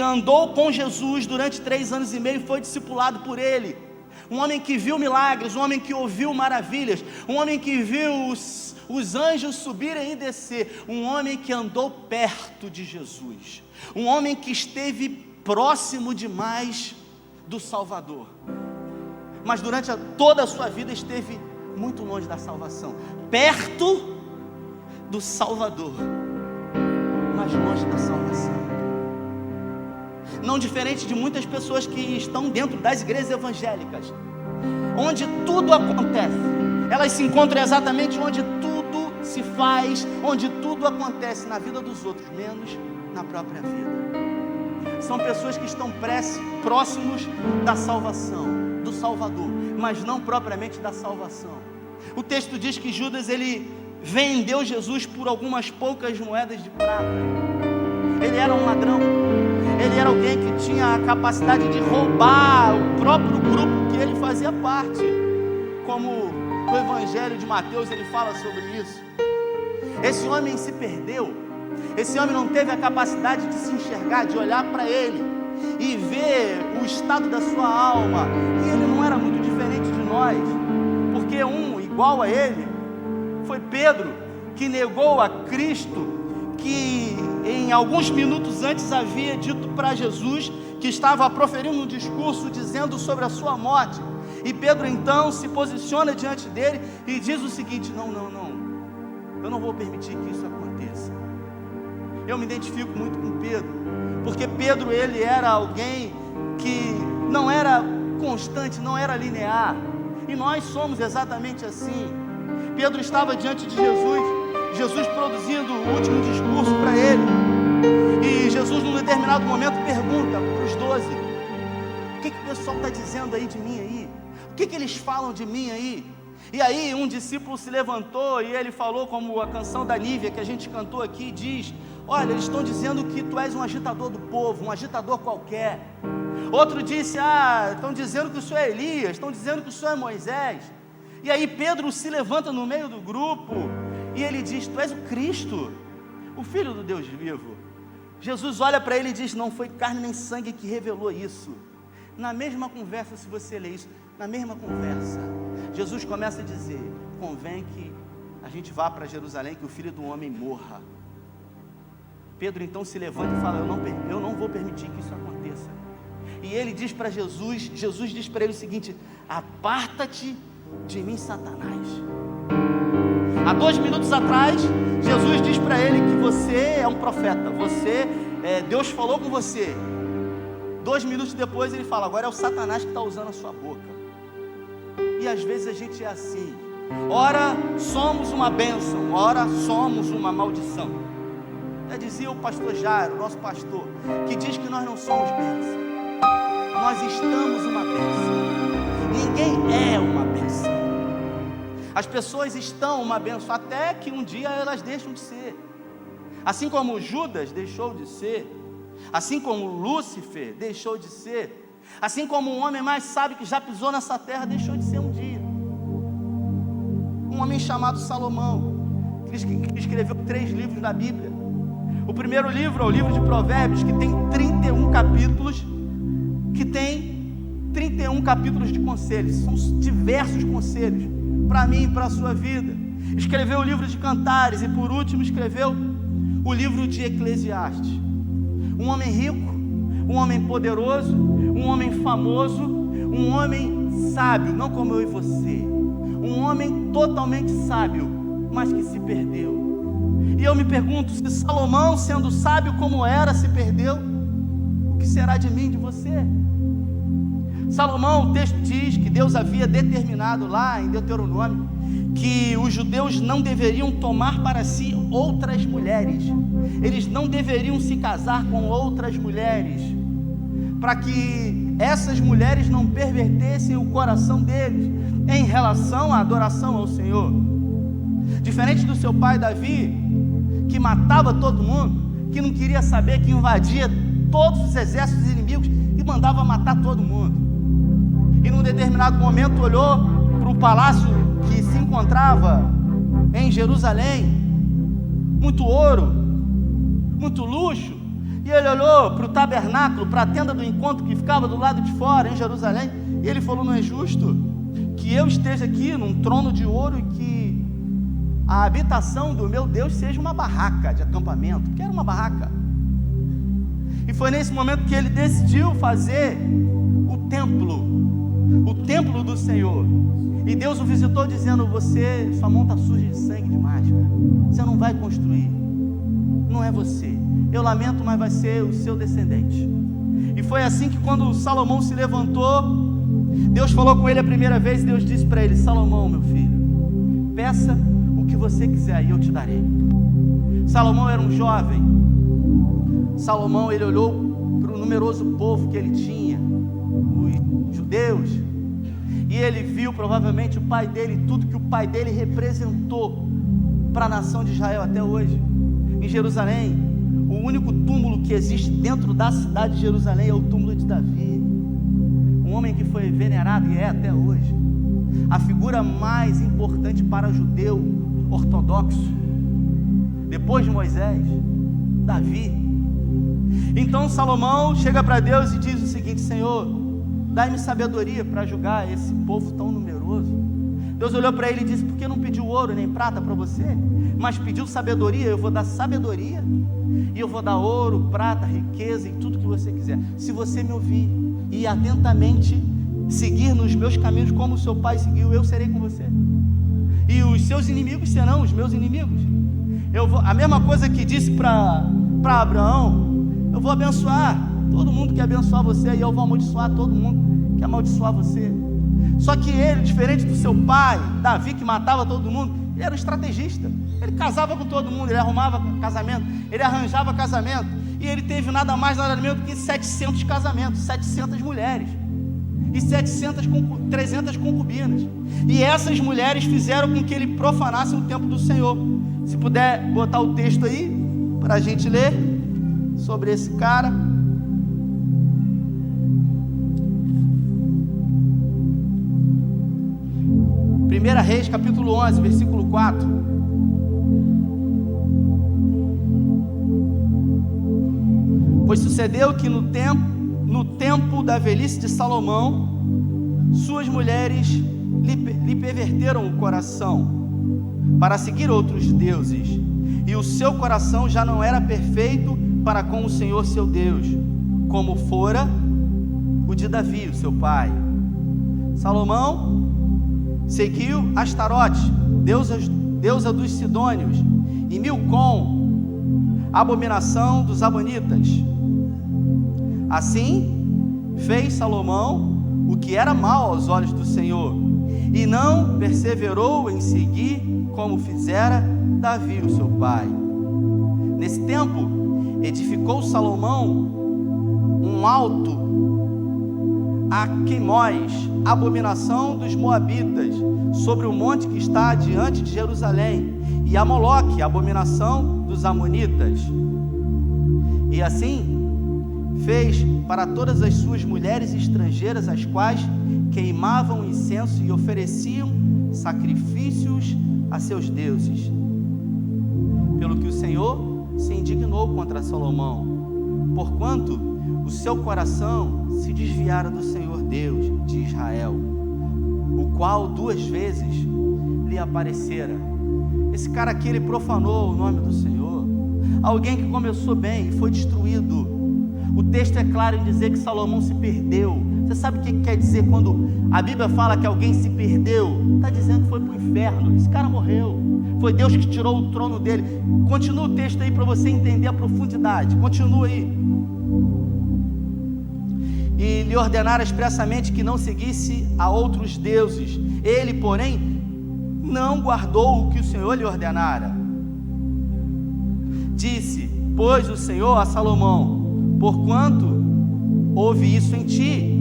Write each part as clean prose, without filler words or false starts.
andou com Jesus durante 3 anos e meio e foi discipulado por ele. Um homem que viu milagres, um homem que ouviu maravilhas, um homem que viu os anjos subirem e descer, um homem que andou perto de Jesus, um homem que esteve próximo demais do Salvador, mas durante toda a sua vida esteve muito longe da salvação, perto do Salvador, mas longe da salvação. Não diferente de muitas pessoas que estão dentro das igrejas evangélicas, onde tudo acontece, elas se encontram exatamente onde tudo se faz, onde tudo acontece na vida dos outros, menos na própria vida. São pessoas que estão próximos da salvação, do Salvador, mas não propriamente da salvação. O texto diz que Judas, ele vendeu Jesus por algumas poucas moedas de prata. Ele era um ladrão, ele era alguém que tinha a capacidade de roubar o próprio grupo que ele fazia parte, como o Evangelho de Mateus ele fala sobre isso. Esse homem se perdeu, esse homem não teve a capacidade de se enxergar, de olhar para ele e ver o estado da sua alma, e ele não era muito diferente de nós, porque igual a ele foi Pedro, que negou a Cristo, que em alguns minutos antes havia dito para Jesus, que estava proferindo um discurso dizendo sobre a sua morte, e Pedro então se posiciona diante dele e diz o seguinte: não, eu não vou permitir que isso aconteça. Eu me identifico muito com Pedro, porque Pedro ele era alguém que não era constante, não era linear, e nós somos exatamente assim. Pedro estava diante de Jesus produzindo o último discurso para ele, e Jesus num determinado momento pergunta para os 12: o que o pessoal está dizendo aí de mim aí? O que eles falam de mim aí? E aí um discípulo se levantou e ele falou, como a canção da Nívia que a gente cantou aqui diz: olha, eles estão dizendo que tu és um agitador do povo, um agitador qualquer. Outro disse: estão dizendo que o senhor é Elias, estão dizendo que o senhor é Moisés. E aí Pedro se levanta no meio do grupo e ele diz: tu és o Cristo, o Filho do Deus vivo. Jesus olha para ele e diz: não foi carne nem sangue que revelou isso. Na mesma conversa, se você ler isso, na mesma conversa, Jesus começa a dizer: convém que a gente vá para Jerusalém, que o Filho do Homem morra. Pedro então se levanta e fala: eu não vou permitir que isso aconteça. E ele diz para Jesus diz para ele o seguinte: aparta-te de mim, Satanás. Há 2 minutos atrás, Jesus diz para ele que você é um profeta, Deus falou com você. 2 minutos depois ele fala: agora é o Satanás que está usando a sua boca. E às vezes a gente é assim, ora somos uma bênção, ora somos uma maldição. Já dizia o pastor Jairo, nosso pastor, que diz que nós não somos bênção, nós estamos uma bênção. Ninguém é uma bênção. As pessoas estão uma bênção até que um dia elas deixam de ser. Assim como Judas deixou de ser, assim como Lúcifer deixou de ser, assim como um homem mais sábio que já pisou nessa terra deixou de ser um dia. Um homem chamado Salomão, que escreveu 3 livros da Bíblia. O primeiro livro é o livro de Provérbios, que tem 31 capítulos, de conselhos. São diversos conselhos para mim e para a sua vida. Escreveu o livro de Cantares e por último escreveu o livro de Eclesiastes. Um homem rico, um homem poderoso, um homem famoso, um homem sábio, não como eu e você, um homem totalmente sábio, mas que se perdeu. E eu me pergunto, se Salomão, sendo sábio como era, se perdeu, o que será de mim, de você? Salomão, o texto diz que Deus havia determinado lá em Deuteronômio que os judeus não deveriam tomar para si outras mulheres, eles não deveriam se casar com outras mulheres, para que essas mulheres não pervertessem o coração deles em relação à adoração ao Senhor. Diferente do seu pai Davi, que matava todo mundo, que não queria saber, que invadia todos os exércitos inimigos e mandava matar todo mundo. E num determinado momento olhou para o palácio que se encontrava em Jerusalém, muito ouro, muito luxo, E ele olhou para o tabernáculo, para a tenda do encontro que ficava do lado de fora, em Jerusalém, e ele falou: não é justo que eu esteja aqui num trono de ouro e que a habitação do meu Deus seja uma barraca de acampamento, porque era uma barraca. E foi nesse momento que ele decidiu fazer o templo do Senhor. E Deus o visitou dizendo: sua mão está suja de sangue demais, cara. Você não vai construir, não é você. Eu lamento, mas vai ser o seu descendente. E foi assim que, quando Salomão se levantou, Deus falou com ele a primeira vez. Deus disse para ele: Salomão, meu filho, peça o que você quiser e eu te darei. Salomão era um jovem. Salomão, ele olhou para o numeroso povo que ele tinha, os judeus, e ele viu provavelmente o pai dele, tudo que o pai dele representou para a nação de Israel até hoje. Em Jerusalém, o único túmulo que existe dentro da cidade de Jerusalém é o túmulo de Davi, um homem que foi venerado e é até hoje a figura mais importante para o judeu ortodoxo, depois de Moisés, Davi. Então Salomão chega para Deus e diz o seguinte: Senhor, dai-me sabedoria para julgar esse povo tão numeroso. Deus olhou para ele e disse: por que não pediu ouro nem prata para você, mas pediu sabedoria? Eu vou dar sabedoria, e eu vou dar ouro, prata, riqueza e tudo que você quiser, se você me ouvir e atentamente seguir nos meus caminhos como o seu pai seguiu. Eu serei com você, e os seus inimigos serão os meus inimigos. A mesma coisa que disse para Abraão: eu vou abençoar todo mundo que abençoar você, e eu vou amaldiçoar todo mundo que amaldiçoar você. Só que ele, diferente do seu pai, Davi, que matava todo mundo, ele era um estrategista. Ele casava com todo mundo, ele arrumava casamento, ele arranjava casamento, e ele teve nada mais, nada menos do que 700 casamentos, 700 mulheres, e 300 concubinas. E essas mulheres fizeram com que ele profanasse o templo do Senhor. Se puder botar o texto aí, para a gente ler sobre esse cara. 1 Reis, capítulo 11, versículo 4. Pois sucedeu que no tempo da velhice de Salomão, suas mulheres lhe perverteram o coração para seguir outros deuses, e o seu coração já não era perfeito para com o Senhor seu Deus, como fora o de Davi, o seu pai. Salomão seguiu Astarote, deusa dos Sidônios, e Milcom, abominação dos Amonitas. Assim fez Salomão o que era mal aos olhos do Senhor, e não perseverou em seguir como fizera Davi, o seu pai. Nesse tempo, edificou Salomão um alto a Queimós, abominação dos Moabitas, sobre o monte que está diante de Jerusalém, e a Moloque, abominação dos Amonitas. E assim fez para todas as suas mulheres estrangeiras, as quais queimavam incenso e ofereciam sacrifícios a seus deuses. Pelo que o Senhor se indignou contra Salomão, porquanto o seu coração se desviara do Senhor Deus de Israel, o qual 2 vezes lhe aparecera. Esse cara aqui, ele profanou o nome do Senhor. Alguém que começou bem e foi destruído. O texto é claro em dizer que Salomão se perdeu. Você sabe o que quer dizer quando a Bíblia fala que alguém se perdeu? Está dizendo que foi para o inferno. Esse cara morreu. Foi Deus que tirou o trono dele. Continua o texto aí para você entender a profundidade. Continua aí. E lhe ordenara expressamente que não seguisse a outros deuses. Ele, porém, não guardou o que o Senhor lhe ordenara. Disse, pois, o Senhor a Salomão: porquanto houve isso em ti,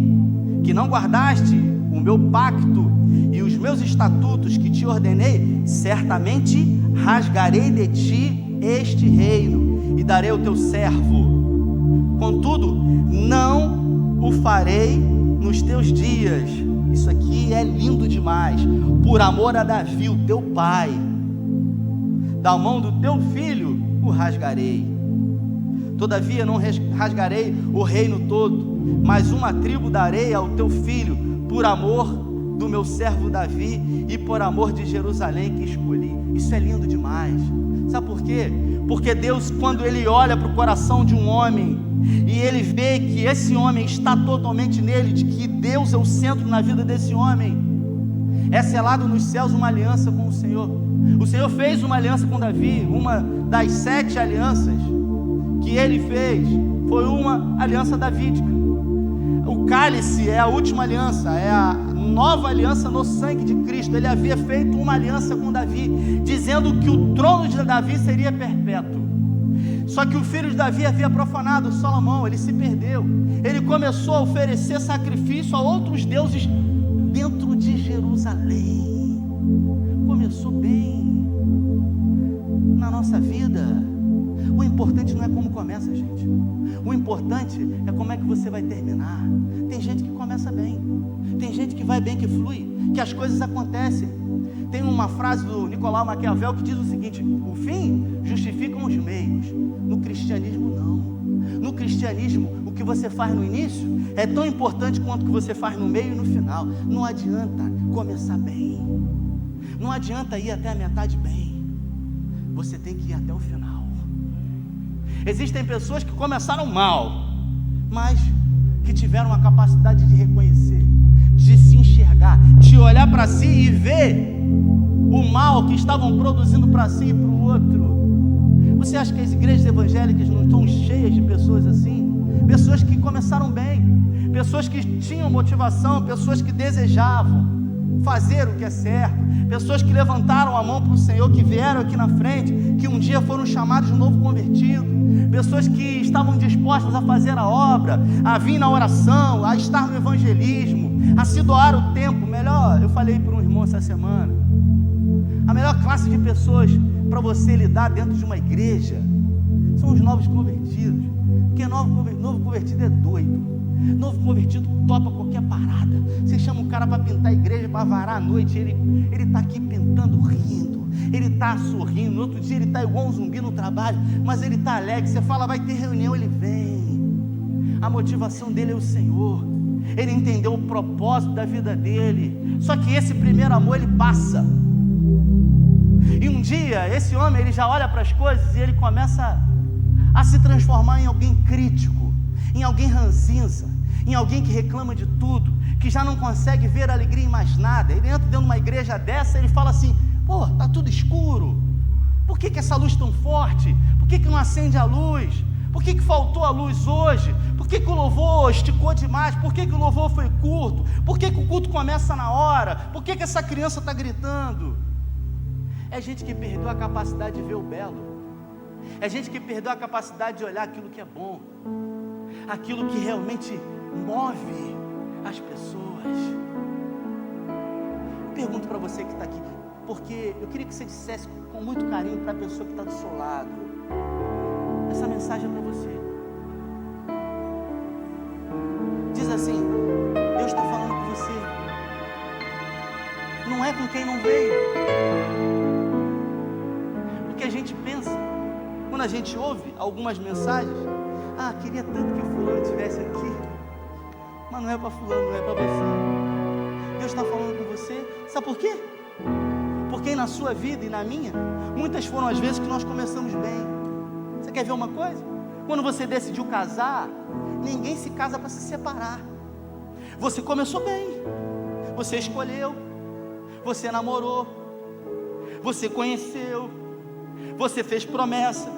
que não guardaste o meu pacto e os meus estatutos que te ordenei, certamente rasgarei de ti este reino e darei ao teu servo. Contudo, não o farei nos teus dias. Isso aqui é lindo demais. Por amor a Davi, o teu pai, da mão do teu filho o rasgarei. Todavia não rasgarei o reino todo, mas uma tribo darei ao teu filho, por amor do meu servo Davi e por amor de Jerusalém que escolhi. Isso é lindo demais. Sabe por quê? Porque Deus, quando Ele olha para o coração de um homem e Ele vê que esse homem está totalmente nele, de que Deus é o centro na vida desse homem, é selado nos céus uma aliança com o Senhor. O Senhor fez uma aliança com Davi, uma das 7 alianças que Ele fez foi uma aliança davídica. O cálice é a última aliança, é a nova aliança no sangue de Cristo. Ele havia feito uma aliança com Davi, dizendo que o trono de Davi seria perpétuo. Só que o filho de Davi havia profanado Salomão, ele se perdeu. Ele começou a oferecer sacrifício a outros deuses dentro de Jerusalém. Começou bem na nossa vida. O importante não é como começa, gente. O importante é como é que você vai terminar. Tem gente que começa bem, tem gente que vai bem, que flui, que as coisas acontecem. Tem uma frase do Nicolau Maquiavel que diz o seguinte: o fim justificam os meios. No cristianismo não. No cristianismo, o que você faz no início é tão importante quanto o que você faz no meio e no final. Não adianta começar bem, não adianta ir até a metade bem, você tem que ir até o final. Existem pessoas que começaram mal, mas que tiveram a capacidade de reconhecer, de se enxergar, de olhar para si e ver o mal que estavam produzindo para si e para o outro. Você acha que as igrejas evangélicas não estão cheias de pessoas assim? Pessoas que começaram bem, pessoas que tinham motivação, pessoas que desejavam fazer o que é certo, pessoas que levantaram a mão para o Senhor, que vieram aqui na frente, que um dia foram chamados de novo convertido, pessoas que estavam dispostas a fazer a obra, a vir na oração, a estar no evangelismo, a se doar o tempo. Melhor, eu falei para um irmão essa semana, a melhor classe de pessoas para você lidar dentro de uma igreja são os novos convertidos, porque novo convertido é doido. Novo convertido topa qualquer parada. Você chama um cara para pintar a igreja, para varar a noite, ele está aqui pintando, rindo, ele está sorrindo. No outro dia ele está igual um zumbi no trabalho, mas ele está alegre. Você fala, vai ter reunião, ele vem. A motivação dele é o Senhor. Ele entendeu o propósito da vida dele. Só que esse primeiro amor, ele passa. E um dia, esse homem, ele já olha para as coisas e ele começa a se transformar em alguém crítico, em alguém ranzinza, em alguém que reclama de tudo, que já não consegue ver alegria em mais nada. Ele entra dentro de uma igreja dessa, ele fala assim, pô, tá tudo escuro, por que essa luz tão forte? Por que não acende a luz? Por que faltou a luz hoje? Por que o louvor esticou demais? Por que o louvor foi curto? Por que o culto começa na hora? Por que essa criança está gritando? É gente que perdeu a capacidade de ver o belo, é gente que perdeu a capacidade de olhar aquilo que é bom, aquilo que realmente move as pessoas. Pergunto para você que está aqui, porque eu queria que você dissesse com muito carinho para a pessoa que está do seu lado, essa mensagem é para você. Diz assim, Deus está falando com você, não é com quem não veio. Porque a gente pensa, quando a gente ouve algumas mensagens, queria tanto que o fulano estivesse aqui, mas não é para fulano, não é para você. Deus está falando com você, sabe por quê? Porque na sua vida e na minha, muitas foram as vezes que nós começamos bem. Você quer ver uma coisa? Quando você decidiu casar, ninguém se casa para se separar. Você começou bem, você escolheu, você namorou, você conheceu, você fez promessa,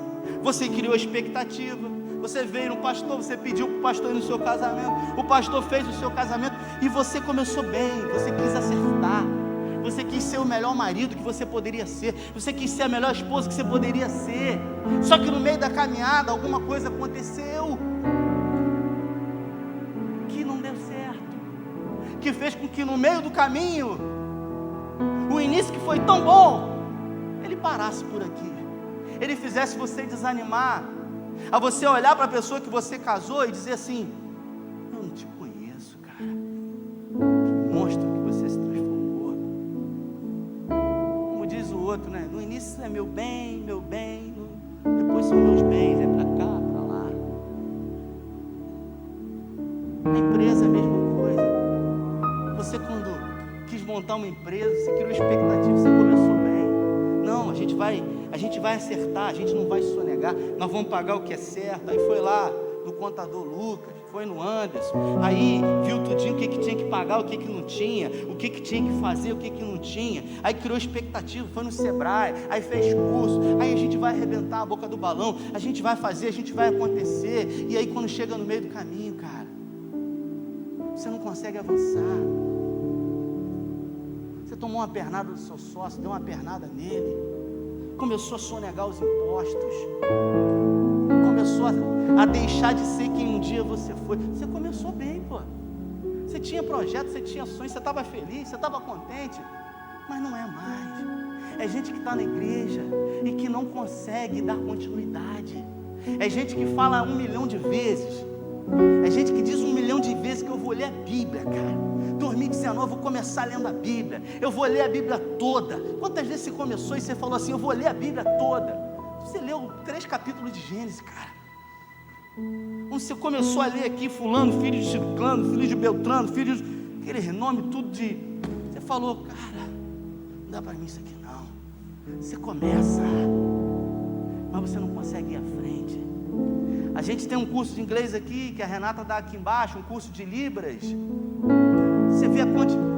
você criou expectativa, você veio no pastor, você pediu para o pastor ir no seu casamento, o pastor fez o seu casamento e você começou bem, você quis acertar, você quis ser o melhor marido que você poderia ser, você quis ser a melhor esposa que você poderia ser. Só que no meio da caminhada alguma coisa aconteceu que não deu certo, que fez com que no meio do caminho, o início que foi tão bom, ele parasse por aqui, ele fizesse você desanimar, a você olhar para a pessoa que você casou e dizer assim, eu não te conheço, cara, que monstro que você se transformou. Como diz o outro, né? No início é meu bem, depois são meus bens, é para cá, para lá. Na empresa é a mesma coisa. Você quando quis montar uma empresa, você criou expectativa, você começou bem. Não, a gente vai acertar, a gente não vai se sonegar, nós vamos pagar o que é certo. Aí foi lá no contador Lucas, foi no Anderson, aí viu tudinho o que tinha que pagar, o que não tinha, o que tinha que fazer, o que não tinha, aí criou expectativa, foi no Sebrae, aí fez curso, aí a gente vai arrebentar a boca do balão, a gente vai fazer, a gente vai acontecer, e aí quando chega no meio do caminho, cara, você não consegue avançar. Você tomou uma pernada do seu sócio, deu uma pernada nele, começou a sonegar os impostos, começou a deixar de ser quem um dia você foi. Você começou bem, pô. Você tinha projeto, você tinha sonhos, você estava feliz, você estava contente, mas não é mais. É gente que está na igreja e que não consegue dar continuidade. É gente que fala 1 milhão de vezes. É gente que diz 1 milhão de vezes que eu vou ler a Bíblia, cara. 2019 eu vou começar lendo a Bíblia. Eu vou ler a Bíblia toda. Quantas vezes você começou e você falou assim, eu vou ler a Bíblia toda? Você leu 3 capítulos de Gênesis, cara. Quando você começou a ler aqui, fulano, filho de Ciclano, filho de Beltrano, filho de... aquele nome tudo de... Você falou, cara, não dá para mim isso aqui não. Você começa, mas você não consegue ir à frente. A gente tem um curso de inglês aqui, que a Renata dá aqui embaixo, um curso de Libras. Você vê a quantidade,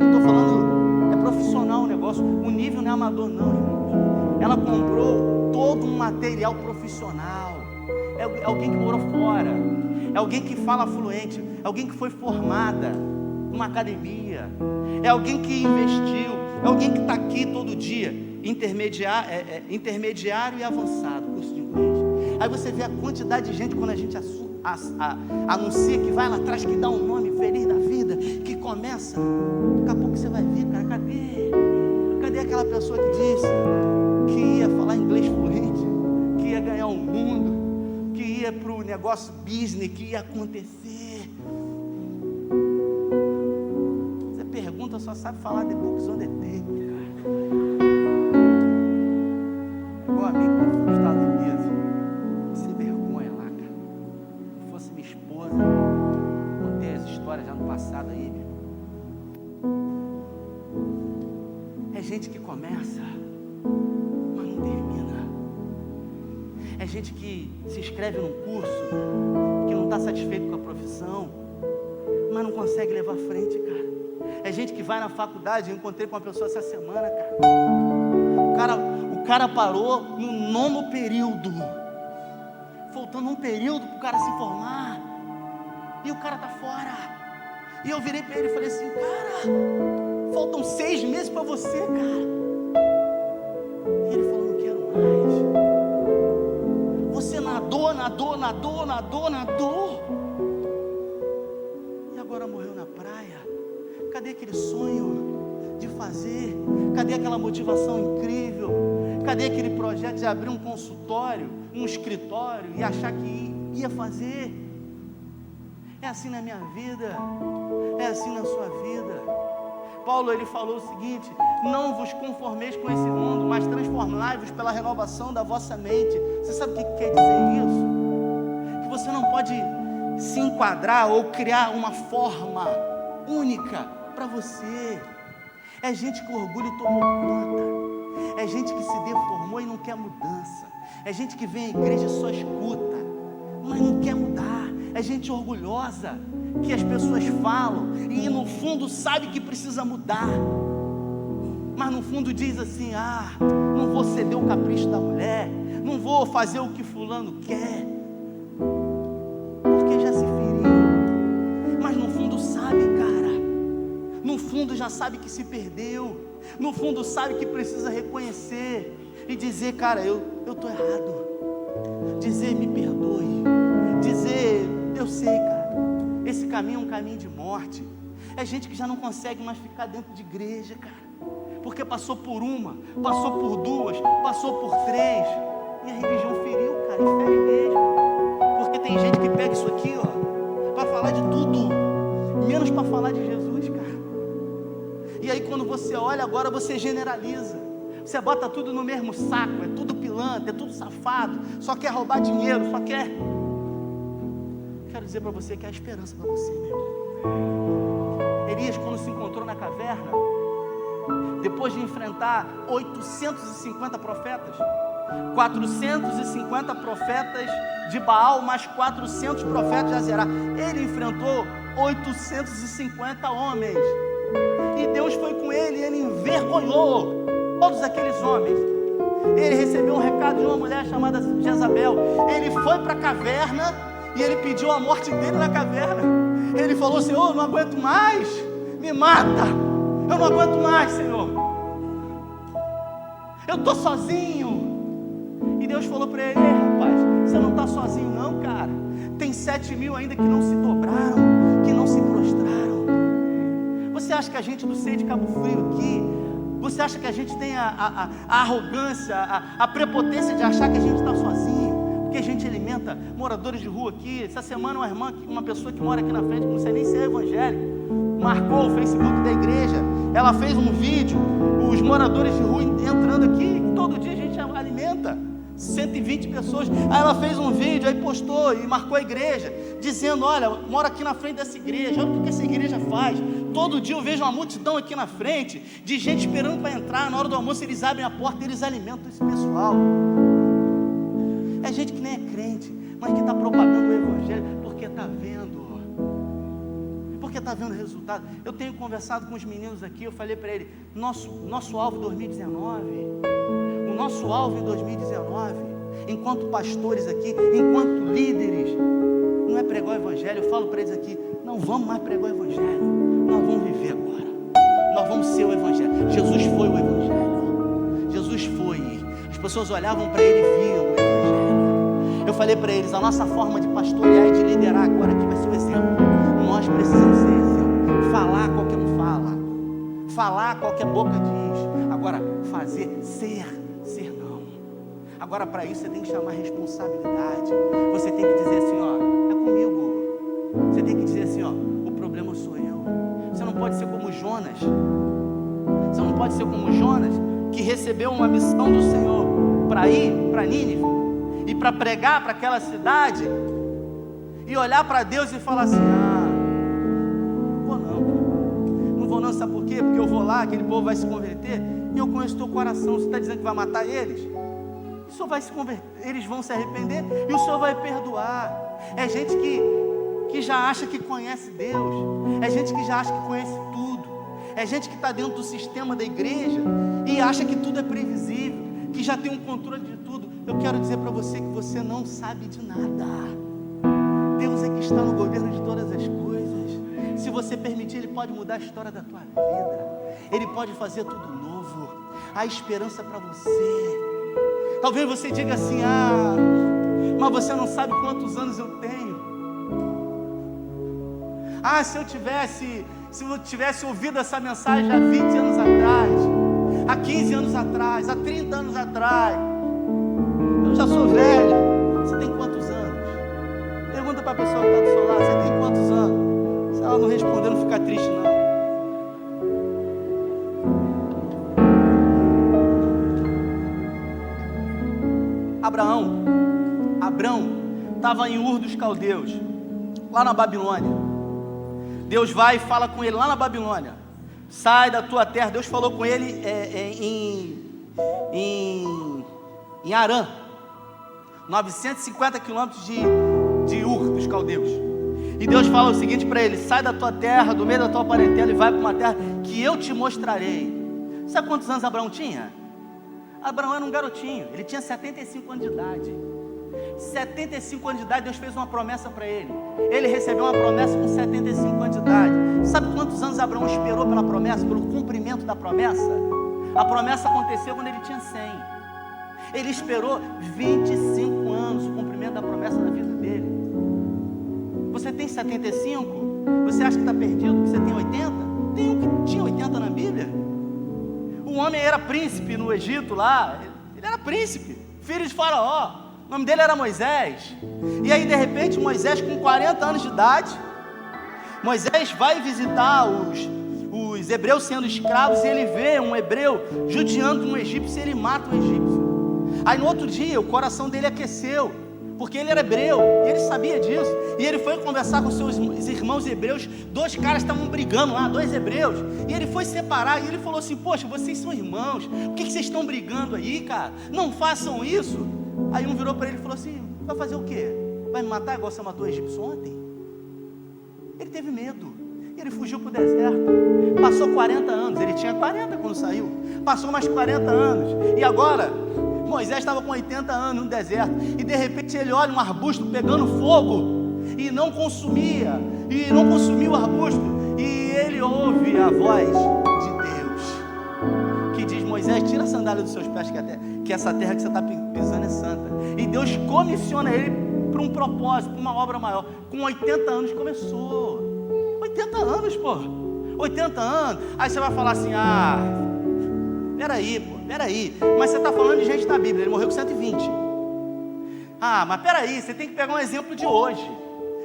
eu estou falando, é profissional o negócio, o nível não é amador não, irmãos. Ela comprou todo um material profissional, é alguém que morou fora, é alguém que fala fluente, é alguém que foi formada numa academia, é alguém que investiu, é alguém que está aqui todo dia, intermediário e avançado, curso de inglês. Aí você vê a quantidade de gente quando a gente anuncia que vai lá atrás, que dá um nome feliz da vida, que começa, daqui a pouco você vai ver, cara, cadê aquela pessoa que disse que ia falar inglês fluente, que ia ganhar o mundo, que ia para o negócio business, que ia acontecer? Você pergunta, só sabe falar The Books on the Table, cara. Igual a mim que foi nos Estados Unidos. Sem vergonha lá, cara. Se fosse minha esposa, contei as histórias já no passado aí, meu. É gente que começa, mas não termina. É gente que se inscreve num curso, que não está satisfeito com a profissão, mas não consegue levar à frente, cara. É gente que vai na faculdade, eu encontrei com uma pessoa essa semana, cara. O cara parou no 9º período. Faltando um período para o cara se formar, e o cara está fora. E eu virei para ele e falei assim, cara, faltam 6 meses para você, cara. E ele falou, não quero mais. Você nadou, e agora morreu na praia. Cadê aquele sonho de fazer? Cadê aquela motivação incrível? Cadê aquele projeto de abrir um consultório, um escritório e achar que ia fazer? É assim na minha vida, é assim na sua vida. Paulo, ele falou o seguinte, não vos conformeis com esse mundo, mas transformai-vos pela renovação da vossa mente. Você sabe o que quer dizer isso? Que você não pode se enquadrar ou criar uma forma única para você. É gente que o orgulho tomou conta, é gente que se deformou e não quer mudança, é gente que vem à igreja e só escuta, mas não quer mudar, é gente orgulhosa, que as pessoas falam e no fundo sabe que precisa mudar, mas no fundo diz assim, não vou ceder o capricho da mulher, não vou fazer o que fulano quer, porque já se feriu, mas no fundo sabe, cara, no fundo já sabe que se perdeu, no fundo sabe que precisa reconhecer e dizer, cara, eu estou errado, dizer me perdoe, dizer eu sei, cara, esse caminho é um caminho de morte. É gente que já não consegue mais ficar dentro de igreja, cara, porque passou por uma, passou por 2, passou por 3, e a religião feriu, cara, e fere mesmo, porque tem gente que pega isso aqui, para falar de tudo, menos para falar de Jesus, cara. E aí quando você olha agora, você generaliza, você bota tudo no mesmo saco, é tudo pilantra, é tudo safado, só quer roubar dinheiro, só quer... Quero dizer para você que há esperança para você, meu irmão. Elias, quando se encontrou na caverna, depois de enfrentar 850 profetas, 450 profetas de Baal, mais 400 profetas de Azerá, ele enfrentou 850 homens, e Deus foi com ele, e ele envergonhou todos aqueles homens. Ele recebeu um recado de uma mulher chamada Jezabel. Ele foi para a caverna e ele pediu a morte dele na caverna. Ele falou: Senhor, eu não aguento mais, me mata, eu não aguento mais, Senhor, eu estou sozinho. E Deus falou para ele: ei, rapaz, você não está sozinho não, cara, tem 7.000 ainda que não se dobraram, que não se prostraram. Você acha que a gente do Ceia de Cabo Frio aqui, você acha que a gente tem a arrogância, a prepotência de achar que a gente está sozinho, porque a gente alimenta moradores de rua aqui? Essa semana uma pessoa que mora aqui na frente, que não sei nem se é evangélico, marcou o Facebook da igreja, ela fez um vídeo, os moradores de rua entrando aqui, todo dia a gente alimenta 120 pessoas. Aí ela fez um vídeo, aí postou e marcou a igreja, dizendo: olha, moro aqui na frente dessa igreja, olha o que essa igreja faz. Todo dia eu vejo uma multidão aqui na frente, de gente esperando para entrar. Na hora do almoço eles abrem a porta e eles alimentam esse pessoal. É gente que nem é crente, mas que está propagando o evangelho, porque está vendo, o resultado. Eu tenho conversado com os meninos aqui, eu falei para ele: nosso alvo em 2019, o nosso alvo em 2019, enquanto pastores aqui, enquanto líderes, não é pregar o evangelho. Eu falo para eles aqui: não vamos mais pregar o evangelho, nós vamos viver agora, nós vamos ser o evangelho. Jesus foi o evangelho, Jesus foi, as pessoas olhavam para ele e viam o evangelho. Eu falei para eles: a nossa forma de pastorear e de liderar agora aqui vai ser o exemplo. Nós precisamos ser exemplo. Falar, qualquer um fala, falar, qualquer boca diz. Agora fazer, ser não. Agora, para isso você tem que chamar responsabilidade. Você tem que dizer assim: ó, é comigo. Você tem que dizer assim: ó, o problema sou eu. Você não pode ser como Jonas. Você não pode ser como Jonas, que recebeu uma missão do Senhor para ir para Nínive e para pregar para aquela cidade, e olhar para Deus e falar assim: não vou não, sabe por quê? Porque eu vou lá, aquele povo vai se converter, e eu conheço o teu coração. Você está dizendo que vai matar eles? O Senhor vai se converter, eles vão se arrepender e o Senhor vai perdoar. É gente que já acha que conhece Deus, é gente que já acha que conhece tudo, é gente que está dentro do sistema da igreja e acha que tudo é previsível, que já tem um controle de tudo. Eu quero dizer para você que você não sabe de nada. Deus é que está no governo de todas as coisas. Se você permitir, Ele pode mudar a história da tua vida, Ele pode fazer tudo novo. Há esperança para você. Talvez você diga assim: mas você não sabe quantos anos eu tenho. Se eu tivesse ouvido essa mensagem há 20 anos atrás, há 15 anos atrás, há 30 anos atrás, eu já sou velho. Você tem quantos anos? Pergunta para a pessoa que está do seu lado: você tem quantos anos? Se ela não responder, não fica triste não. Abrão estava em Ur dos Caldeus, lá na Babilônia. Deus vai e fala com ele lá na Babilônia: sai da tua terra. Deus falou com ele em Arã, 950 quilômetros de Ur dos Caldeus. E Deus fala o seguinte para ele: sai da tua terra, do meio da tua parentela, e vai para uma terra que eu te mostrarei. Sabe quantos anos Abraão tinha? Abraão era um garotinho, ele tinha 75 anos de idade. 75 anos de idade, Deus fez uma promessa para ele. Ele recebeu uma promessa com 75 anos de idade. Sabe quantos anos Abraão esperou pela promessa, pelo cumprimento da promessa? A promessa aconteceu quando ele tinha 100. Ele esperou 25 anos o cumprimento da promessa na vida dele. Você tem 75? Você acha que está perdido que você tem 80? Tem um que tinha 80 na Bíblia. O homem era príncipe no Egito lá. Ele era príncipe, filho de Faraó. O nome dele era Moisés. E aí de repente Moisés, com 40 anos de idade, Moisés vai visitar os hebreus sendo escravos, e ele vê um hebreu judiando um egípcio, e ele mata um egípcio. Aí no outro dia o coração dele aqueceu, porque ele era hebreu, e ele sabia disso, e ele foi conversar com seus irmãos hebreus. 2 caras estavam brigando lá, 2 hebreus, e ele foi separar, e ele falou assim: poxa, vocês são irmãos, por que vocês estão brigando aí, cara? Não façam isso. Aí um virou para ele e falou assim: vai fazer o quê? Vai me matar igual você matou o egípcio ontem? Ele teve medo, e ele fugiu para o deserto. Passou 40 anos, ele tinha 40 quando saiu, passou mais 40 anos, e agora Moisés estava com 80 anos no deserto, e de repente ele olha um arbusto pegando fogo, e não consumia o arbusto, e ele ouve a voz de Deus, que diz: Moisés, tira a sandália dos seus pés, que essa terra que você está pisando é santa. E Deus comissiona ele para um propósito, para uma obra maior. Com 80 anos começou. 80 anos, pô, 80 anos, aí você vai falar assim: peraí, mas você está falando de gente da Bíblia, ele morreu com 120. Mas peraí, você tem que pegar um exemplo de hoje,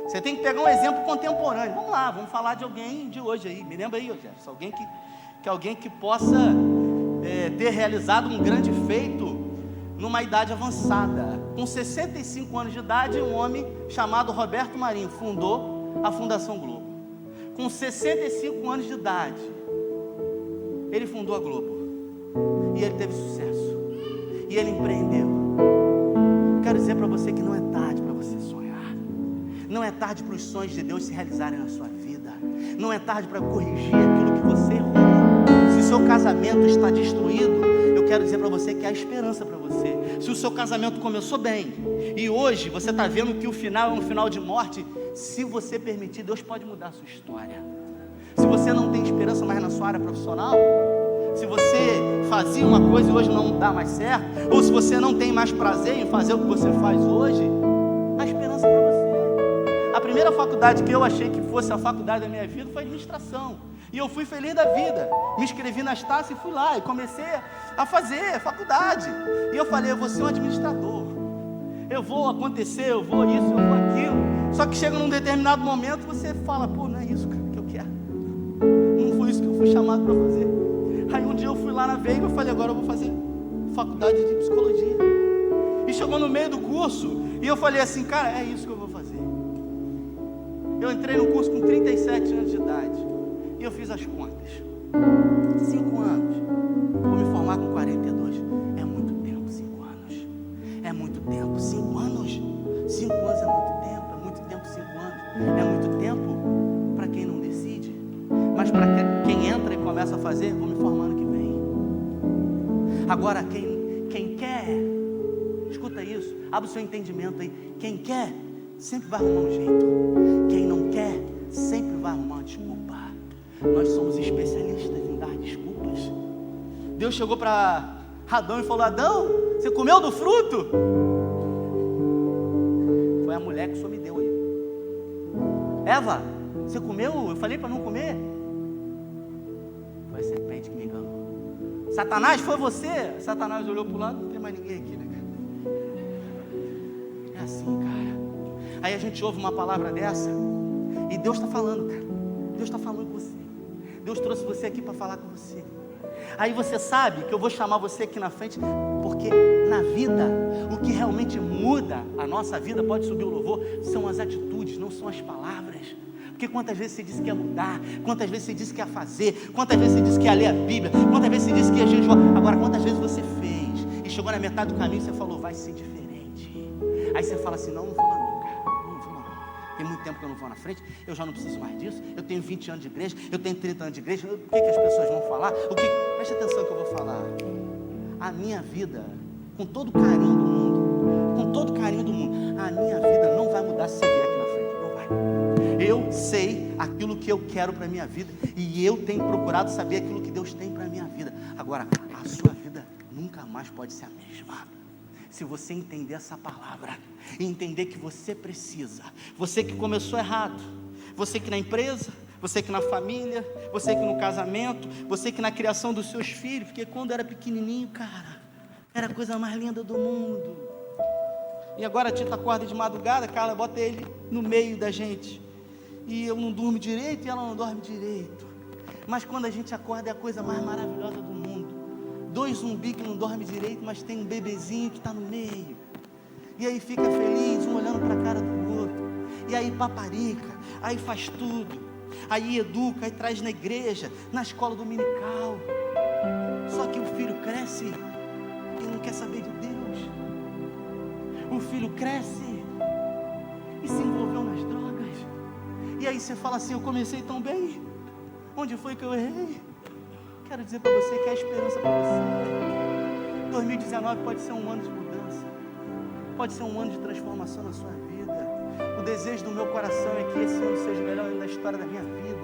você tem que pegar um exemplo contemporâneo. Vamos lá, vamos falar de alguém de hoje aí, me lembra aí, Jefferson, alguém que possa ter realizado um grande feito numa idade avançada. Com 65 anos de idade, um homem chamado Roberto Marinho fundou a Fundação Globo. Com 65 anos de idade, ele fundou a Globo, e ele teve sucesso, e ele empreendeu. Quero dizer para você que não é tarde para você sonhar, não é tarde para os sonhos de Deus se realizarem na sua vida, não é tarde para corrigir aquilo que você errou. Se o seu casamento está destruído, eu quero dizer para você que há esperança para você. Se o seu casamento começou bem, e hoje você está vendo que o final é um final de morte, se você permitir, Deus pode mudar a sua história. Se você não tem esperança mais na sua área profissional, se você fazia uma coisa e hoje não dá mais certo, ou se você não tem mais prazer em fazer o que você faz hoje, há esperança para você. A primeira faculdade que eu achei que fosse a faculdade da minha vida foi administração, e eu fui feliz da vida, me inscrevi na Estácio e fui lá, e comecei a fazer faculdade, e eu falei: eu vou ser um administrador, eu vou acontecer, eu vou isso, eu vou aquilo. Só que chega num determinado momento, você fala: pô, não é isso, cara, que eu quero, não foi isso que eu fui chamado para fazer. Aí um dia eu fui lá na Veiga, eu falei: agora eu vou fazer faculdade de psicologia. E chegou no meio do curso, e eu falei assim: cara, é isso que eu vou fazer. Eu entrei no curso com 37 anos de idade, e eu fiz as contas, 5 anos, vou me formar com 42, é muito tempo, 5 anos, é muito tempo, 5 anos, 5 anos é muito tempo, 5 anos, é muito tempo para quem não decide, mas para quem entra e começa a fazer, vou me formar ano que vem. Agora quem quer, escuta isso, abre o seu entendimento aí, quem quer, sempre vai arrumar um jeito, quem não quer, sempre vai arrumar uma desculpa. Nós somos especialistas em dar desculpas. Deus chegou para Adão e falou: Adão, você comeu do fruto? Foi a mulher que o Senhor me deu aí. Eva, você comeu? Eu falei para não comer. Foi a serpente que me enganou. Satanás, foi você? Satanás olhou para o lado: não tem mais ninguém aqui, né, cara? É assim, cara. Aí a gente ouve uma palavra dessa, e Deus está falando, cara. Deus está falando com você. Deus trouxe você aqui para falar com você. Aí você sabe que eu vou chamar você aqui na frente, porque na vida, o que realmente muda a nossa vida, pode subir o louvor, são as atitudes, não são as palavras. Porque quantas vezes você disse que ia mudar, quantas vezes você disse que ia fazer, quantas vezes você disse que ia ler a Bíblia, quantas vezes você disse que ia jejuar, agora quantas vezes você fez, e chegou na metade do caminho e você falou: vai ser diferente. Aí você fala assim: não vou lá não, cara, não vou lá não. Tem muito tempo que eu não vou na frente, eu já não preciso mais disso, eu tenho 20 anos de igreja, eu tenho 30 anos de igreja, o que as pessoas vão falar? Preste atenção no que eu vou falar. A minha vida, com todo o carinho do mundo, a minha vida não vai mudar se você vier aqui na frente, não vai. Eu sei aquilo que eu quero para a minha vida, e eu tenho procurado saber aquilo que Deus tem para a minha vida. Agora, a sua vida nunca mais pode ser a mesma. Se você entender essa palavra, e entender que você precisa, você que começou errado, você que na empresa, você que na família, você que no casamento, você que na criação dos seus filhos, porque quando era pequenininho, cara, era a coisa mais linda do mundo, e agora a Tita acorda de madrugada, Carla, bota ele no meio da gente, e eu não durmo direito, e ela não dorme direito, mas quando a gente acorda é a coisa mais maravilhosa do mundo. 2 zumbis que não dormem direito, mas tem um bebezinho que está no meio, E aí fica feliz, um olhando para a cara do outro. E aí paparica, aí faz tudo. Aí educa, aí traz na igreja, na escola dominical. Só que o filho cresce e não quer saber de Deus. O filho cresce e se envolveu nas drogas. E aí você fala assim, eu comecei tão bem. Onde foi que eu errei? Quero dizer para você que há esperança para você. 2019 pode ser um ano de mudança. Pode ser um ano de transformação na sua vida. O desejo do meu coração é que esse ano seja o melhor ano da história da minha vida.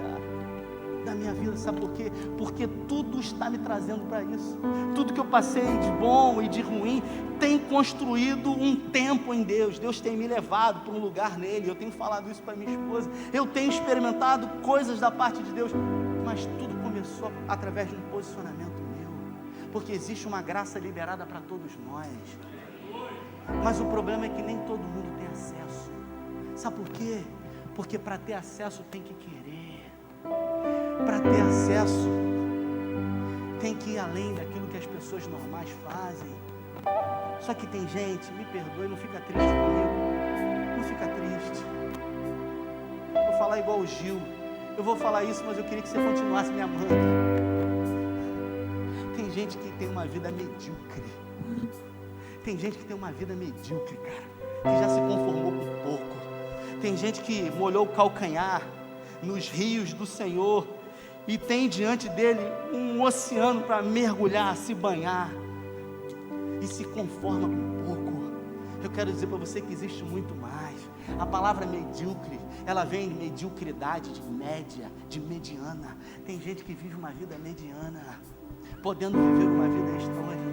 Sabe por quê? Porque tudo está me trazendo para isso. Tudo que eu passei de bom e de ruim tem construído um tempo em Deus. Deus tem me levado para um lugar nele. Eu tenho falado isso para minha esposa. Eu tenho experimentado coisas da parte de Deus. Mas tudo começou através de um posicionamento meu. Porque existe uma graça liberada para todos nós. Mas o problema é que nem todo mundo tem acesso. Sabe por quê? Porque para ter acesso tem que querer. Para ter acesso tem que ir além daquilo que as pessoas normais fazem. Só que tem gente, me perdoe, não fica triste comigo. Não fica triste. Vou falar igual o Gil. Eu vou falar isso, mas eu queria que você continuasse me amando. Tem gente que tem uma vida medíocre. Tem gente que tem uma vida medíocre, cara, que já se conformou com pouco. Tem gente que molhou o calcanhar nos rios do Senhor e tem diante dele um oceano para mergulhar, se banhar, e se conforma com pouco. Eu quero dizer para você que existe muito mais. A palavra medíocre, ela vem de mediocridade, de média, de mediana. Tem gente que vive uma vida mediana, podendo viver uma vida extraordinária.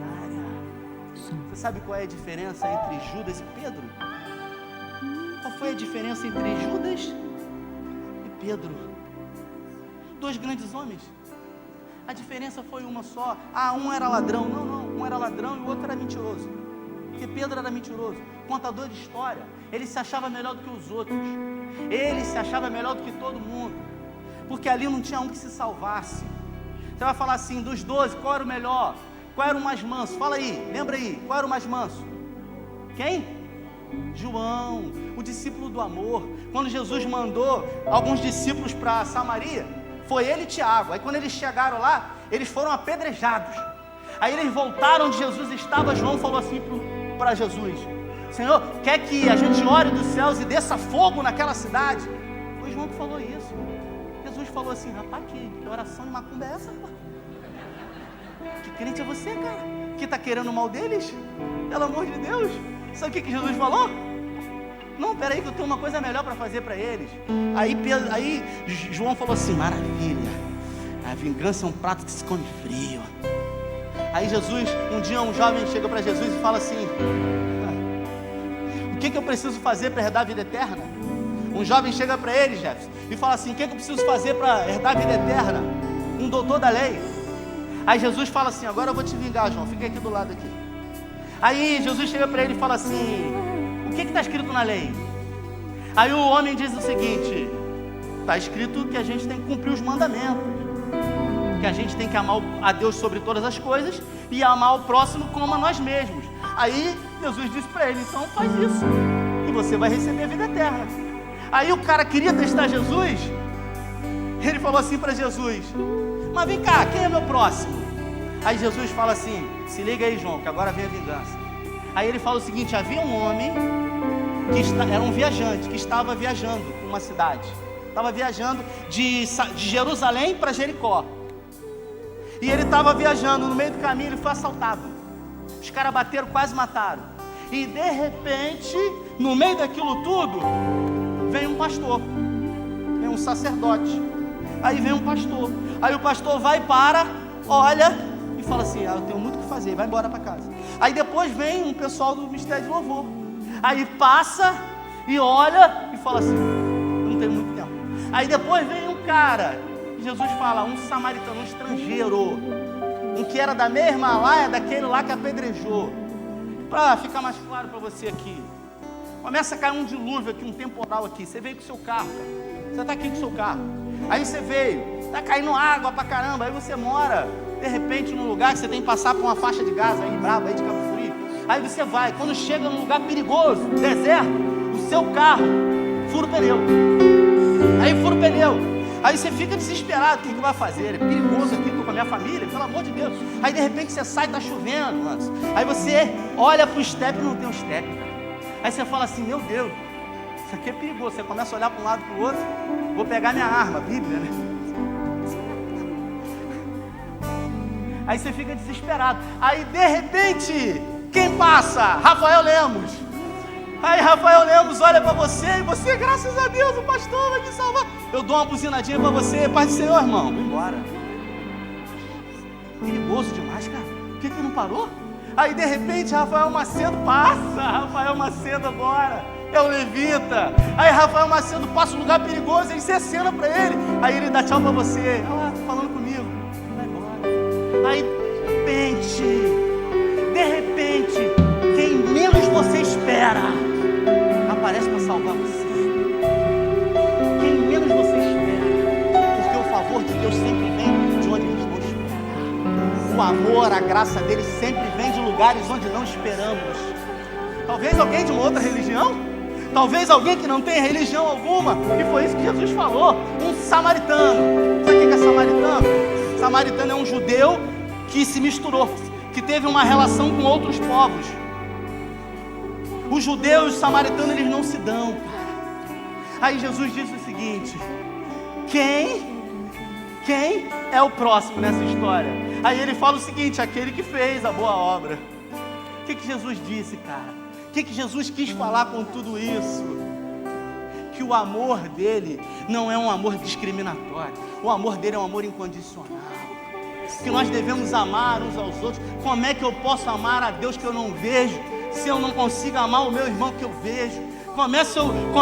Você sabe qual é a diferença entre Judas e Pedro? Qual foi a diferença entre Judas e Pedro? Dois grandes homens. A diferença foi uma só. Um era ladrão. Não, um era ladrão e o outro era mentiroso. Porque Pedro era mentiroso, contador de história. Ele se achava melhor do que os outros. Ele se achava melhor do que todo mundo. Porque ali não tinha um que se salvasse. Você vai falar assim, dos 12, qual era o melhor? Qual era o mais manso? Fala aí, lembra aí, qual era o mais manso? Quem? João, o discípulo do amor. Quando Jesus mandou alguns discípulos para Samaria, foi ele e Tiago. Aí quando eles chegaram lá, eles foram apedrejados. Aí eles voltaram onde Jesus estava. João falou assim para Jesus: Senhor, quer que a gente ore dos céus e desça fogo naquela cidade? Foi João que falou isso. Jesus falou assim: rapaz, que oração de macumba é essa? Que crente é você, cara? Que está querendo o mal deles? Pelo amor de Deus. Sabe o que Jesus falou? Não, peraí que eu tenho uma coisa melhor para fazer para eles. Aí João falou assim: maravilha, a vingança é um prato que se come frio. Aí Jesus, um dia um jovem chega para Jesus e fala assim: o que eu preciso fazer para herdar a vida eterna? Um jovem chega para ele, Jefferson, e fala assim: o que eu preciso fazer para herdar a vida eterna? Um doutor da lei. Aí Jesus fala assim: agora eu vou te vingar, João, fica aqui do lado aqui. Aí Jesus chega para ele e fala assim: o que está escrito na lei? Aí o homem diz o seguinte: está escrito que a gente tem que cumprir os mandamentos, que a gente tem que amar a Deus sobre todas as coisas e amar o próximo como a nós mesmos. Aí Jesus disse para ele: então faz isso e você vai receber a vida eterna. Aí o cara queria testar Jesus. Ele falou assim para Jesus: mas vem cá, quem é meu próximo? Aí Jesus fala assim: se liga aí, João, que agora vem a vingança. Aí ele fala o seguinte: havia um homem que era um viajante, que estava viajando para uma cidade. Estava viajando de Jerusalém para Jericó. E ele estava viajando, no meio do caminho ele foi assaltado. Os caras bateram, quase mataram. E de repente, no meio daquilo tudo, vem um pastor, vem um sacerdote. Aí vem um pastor. Aí o pastor vai, olha e fala assim: eu tenho muito o que fazer, vai embora para casa. Aí depois vem um pessoal do Ministério de Louvor. Aí passa e olha e fala assim: eu não tenho muito tempo. Aí depois vem um cara, Jesus fala, um samaritano, um estrangeiro, um que era da mesma laia daquele lá que apedrejou. Para ficar mais claro para você aqui, começa a cair um dilúvio aqui, um temporal aqui. Você veio com o seu carro, cara. Você está aqui com o seu carro. Aí você veio, está caindo água pra caramba. Aí você mora, de repente, num lugar que você tem que passar por uma faixa de gás aí, brava aí de Cabo Frio. Aí você vai, quando chega num lugar perigoso, deserto, o seu carro fura o pneu. Aí fura o pneu. Aí você fica desesperado, o que vai fazer? É perigoso aqui, estou com a minha família, pelo amor de Deus. Aí de repente você sai, está chovendo, mano. Aí você olha para o step e não tem um step, cara. Aí você fala assim, meu Deus, isso aqui é perigoso. Você começa a olhar para um lado e para o outro, vou pegar minha arma, a Bíblia, né? Aí você fica desesperado. Aí de repente, quem passa? Rafael Lemos. Aí Rafael Lemos olha para você e você, graças a Deus, o pastor vai me salvar. Eu dou uma buzinadinha para você, paz do Senhor, irmão. Vou embora. Perigoso demais, cara. Por que não parou? Aí de repente Rafael Macedo passa. Rafael Macedo agora é o levita. Aí Rafael Macedo passa um lugar perigoso, aí você acena para ele. Aí ele dá tchau para você. Olha lá, tá falando comigo. Vai embora. Aí de repente, quem menos você espera aparece para salvar você. Quem menos você espera, porque o favor de Deus sempre vem de onde eles não esperam. O amor, a graça dele sempre vem de lugares onde não esperamos. Talvez alguém de uma outra religião, talvez alguém que não tem religião alguma, e foi isso que Jesus falou. Um samaritano. Sabe o que é samaritano? Samaritano é um judeu que se misturou, que teve uma relação com outros povos. Os judeus e os samaritanos, eles não se dão, cara. Aí Jesus disse o seguinte: quem é o próximo nessa história? Aí ele fala o seguinte: aquele que fez a boa obra. O que Jesus disse, cara? O que Jesus quis falar com tudo isso? Que o amor dele não é um amor discriminatório. O amor dele é um amor incondicional. Que nós devemos amar uns aos outros. Como é que eu posso amar a Deus que eu não vejo, se eu não consigo amar o meu irmão que eu vejo? Como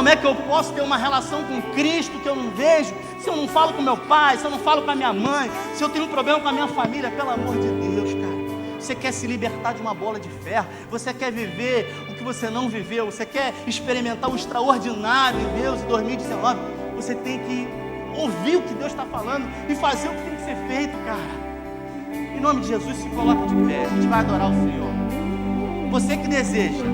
é que eu posso ter uma relação com Cristo que eu não vejo, se eu não falo com meu pai, se eu não falo com a minha mãe, se eu tenho um problema com a minha família? Pelo amor de Deus, cara. Você quer se libertar de uma bola de ferro? Você quer viver o que você não viveu? Você quer experimentar o extraordinário em Deus em 2019? Você tem que ouvir o que Deus está falando e fazer o que tem que ser feito, cara. Em nome de Jesus, se coloque de pé. A gente vai adorar o Senhor. Você que deseja